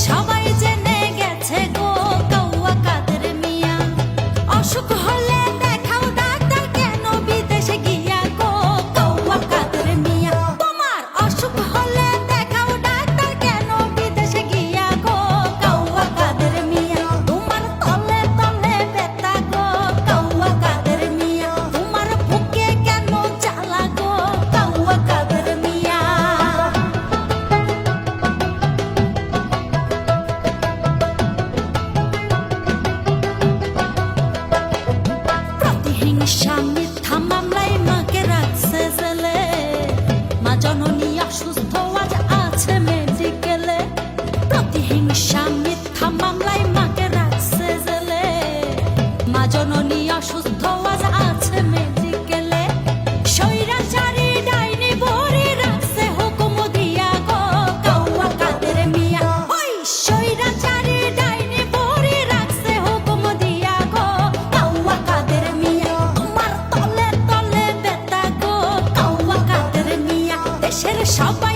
সবাই জেনে গেছে গো কাউয়া কাদের মিয়া। অসুখ হলে দেখাও ডাক্তার, কেন বিদেশে গিয়া গো কাউয়া কাদের মিয়া। তোমার অসুখ হলে দেখাও ডাক্তার, কেন বিদেশে গিয়া গো কাউয়া কাদের মিয়া। তোমার তলে তলে ব্যথা গো কাউয়া কাদের মিয়া। তোমার বুকে কেন জ্বালা গো কাউয়া কাদের মিয়া। প্রতিহিংসা মিথ্যা মামলায় মাকে রাখছে জেলে। মা জননী অসুস্থ আজ আছে মেডিকেলে। প্রতিহিংসা মিথ্যা মামলায় মাকে রাখছে জেলে। মা জননী অসুস্থ আজ আছে মেডিকেলে। স্বৈরাচারী ডাইনি ভরে রাখছে হুকুম দিয়া গো কাউয়া কাদের মিয়া। ওই স্বৈরাচারী ডাইনি ভরে রাখছে হুকুম দিয়া গো কাউয়া কাদের মিয়া। তোমার তলে তলে ব্যথা গো কাউয়া কাদের মিয়া। দেশের সবাই